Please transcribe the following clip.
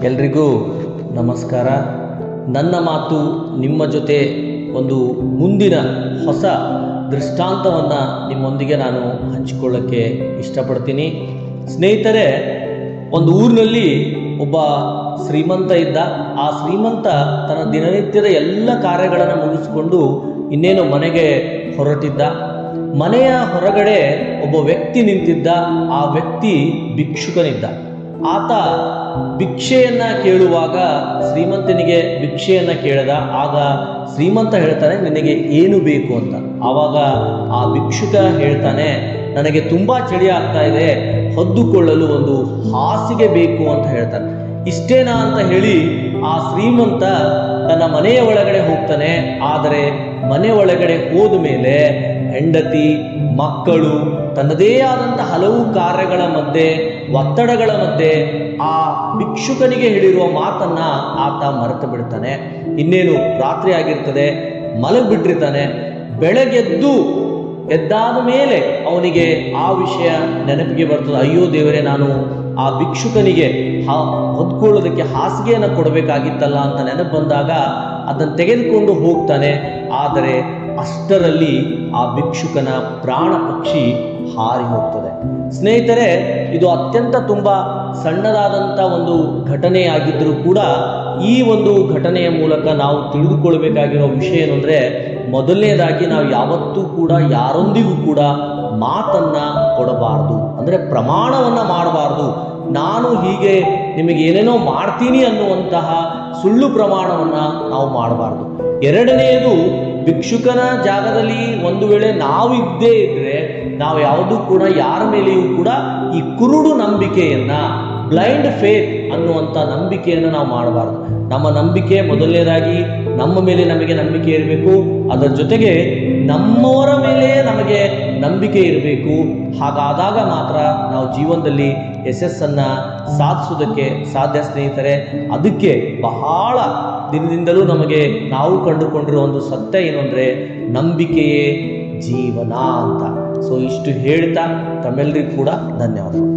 ಎಲ್ರಿಗೂ ನಮಸ್ಕಾರ. ನನ್ನ ಮಾತು ನಿಮ್ಮ ಜೊತೆ ಒಂದು ಮುಂದಿನ ಹೊಸ ದೃಷ್ಟಾಂತವನ್ನು ನಿಮ್ಮೊಂದಿಗೆ ನಾನು ಹಂಚಿಕೊಳ್ಳೋಕ್ಕೆ ಇಷ್ಟಪಡ್ತೀನಿ. ಸ್ನೇಹಿತರೆ, ಒಂದು ಊರಿನಲ್ಲಿ ಒಬ್ಬ ಶ್ರೀಮಂತ ಇದ್ದ. ಆ ಶ್ರೀಮಂತ ತನ್ನ ದಿನನಿತ್ಯದ ಎಲ್ಲ ಕಾರ್ಯಗಳನ್ನು ಮುಗಿಸಿಕೊಂಡು ಇನ್ನೇನು ಮನೆಗೆ ಹೊರಟಿದ್ದ. ಮನೆಯ ಹೊರಗಡೆ ಒಬ್ಬ ವ್ಯಕ್ತಿ ನಿಂತಿದ್ದ. ಆ ವ್ಯಕ್ತಿ ಭಿಕ್ಷುಕನಿದ್ದ. ಆತ ಭಿಕ್ಷೆಯನ್ನು ಕೇಳುವಾಗ ಶ್ರೀಮಂತನಿಗೆ ಭಿಕ್ಷೆಯನ್ನು ಕೇಳಿದ. ಆಗ ಶ್ರೀಮಂತ ಹೇಳ್ತಾನೆ, ನಿನಗೆ ಏನು ಬೇಕು ಅಂತ. ಆವಾಗ ಆ ಭಿಕ್ಷುಕ ಹೇಳ್ತಾನೆ, ನನಗೆ ತುಂಬ ಚಳಿ ಆಗ್ತಾ ಇದೆ, ಹೊದ್ದುಕೊಳ್ಳಲು ಒಂದು ಹಾಸಿಗೆ ಬೇಕು ಅಂತ ಹೇಳ್ತಾನೆ. ಇಷ್ಟೇನಾ ಅಂತ ಹೇಳಿ ಆ ಶ್ರೀಮಂತ ತನ್ನ ಮನೆಯ ಒಳಗಡೆ ಹೋಗ್ತಾನೆ. ಆದರೆ ಮನೆ ಒಳಗಡೆ ಹೋದ ಮೇಲೆ ಹೆಂಡತಿ, ಮಕ್ಕಳು, ತನ್ನದೇ ಆದಂಥ ಹಲವು ಕಾರ್ಯಗಳ ಮಧ್ಯೆ, ಒತ್ತಡಗಳ ಮಧ್ಯೆ ಆ ಭಿಕ್ಷುಕನಿಗೆ ಹೇಳಿರುವ ಮಾತನ್ನ ಆತ ಮರೆತು ಬಿಡ್ತಾನೆ. ಇನ್ನೇನು ರಾತ್ರಿ ಆಗಿರ್ತದೆ, ಮಲಗಿಬಿಟ್ಟಿರ್ತಾನೆ. ಎದ್ದಾದ ಮೇಲೆ ಅವನಿಗೆ ಆ ವಿಷಯ ನೆನಪಿಗೆ ಬರ್ತದೆ. ಅಯ್ಯೋ ದೇವರೇ, ನಾನು ಆ ಭಿಕ್ಷುಕನಿಗೆ ಹೊದ್ಕೊಳ್ಳೋದಕ್ಕೆ ಹಾಸಿಗೆಯನ್ನು ಕೊಡಬೇಕಾಗಿತ್ತಲ್ಲ ಅಂತ ನೆನಪು ಬಂದಾಗ ಅದನ್ನು ತೆಗೆದುಕೊಂಡು ಹೋಗ್ತಾನೆ. ಆದರೆ ಅಷ್ಟರಲ್ಲಿ ಆ ಭಿಕ್ಷುಕನ ಪ್ರಾಣ ಪಕ್ಷಿ ಹಾರಿ ಹೋಗ್ತದೆ. ಸ್ನೇಹಿತರೆ, ಇದು ಅತ್ಯಂತ ತುಂಬ ಸಣ್ಣದಾದಂಥ ಒಂದು ಘಟನೆಯಾಗಿದ್ದರೂ ಕೂಡ ಈ ಒಂದು ಘಟನೆಯ ಮೂಲಕ ನಾವು ತಿಳಿದುಕೊಳ್ಬೇಕಾಗಿರೋ ವಿಷಯ ಏನಂದರೆ, ಮೊದಲನೇದಾಗಿ ನಾವು ಯಾವತ್ತೂ ಕೂಡ ಯಾರೊಂದಿಗೂ ಕೂಡ ಮಾತನ್ನು ಕೊಡಬಾರ್ದು, ಅಂದರೆ ಪ್ರಮಾಣವನ್ನು ಮಾಡಬಾರ್ದು. ನಾನು ಹೀಗೆ ನಿಮಗೆ ಏನೇನೋ ಮಾಡ್ತೀನಿ ಅನ್ನುವಂತಹ ಸುಳ್ಳು ಪ್ರಮಾಣವನ್ನು ನಾವು ಮಾಡಬಾರ್ದು. ಎರಡನೆಯದು, ಭಿಕ್ಷುಕನ ಜಾಗದಲ್ಲಿ ಒಂದು ವೇಳೆ ನಾವು ಇದ್ದೇ ಇದ್ರೆ ನಾವು ಯಾವುದೂ ಕೂಡ ಯಾರ ಮೇಲೆಯೂ ಕೂಡ ಈ ಕುರುಡು ನಂಬಿಕೆಯನ್ನು, ಬ್ಲೈಂಡ್ ಫೇತ್ ಅನ್ನುವಂಥ ನಂಬಿಕೆಯನ್ನು ನಾವು ಮಾಡಬಾರ್ದು. ನಮ್ಮ ನಂಬಿಕೆ ಮೊದಲನೇದಾಗಿ ನಮ್ಮ ಮೇಲೆ ನಮಗೆ ನಂಬಿಕೆ ಇರಬೇಕು. ಅದರ ಜೊತೆಗೆ ನಮ್ಮವರ ಮೇಲೆ ನಮಗೆ ನಂಬಿಕೆ ಇರಬೇಕು. ಹಾಗಾದಾಗ ಮಾತ್ರ ನಾವು ಜೀವನದಲ್ಲಿ ಯಶಸ್ಸನ್ನು ಸಾಧಿಸೋದಕ್ಕೆ ಸಾಧ್ಯ. ಸ್ನೇಹಿತರೆ, ಅದಕ್ಕೆ ಬಹಳ ದಿನದಿಂದಲೂ ನಮಗೆ ನಾವು ಕಂಡುಕೊಂಡಿರೋ ಒಂದು ಸತ್ಯ ಏನು ಅಂದರೆ, ನಂಬಿಕೆಯೇ ಜೀವನ ಅಂತ. ಸೊ ಇಷ್ಟು ಹೇಳ್ತಾ ತಮ್ಮೆಲ್ಲರಿಗೂ ಕೂಡ ಧನ್ಯವಾದಗಳು.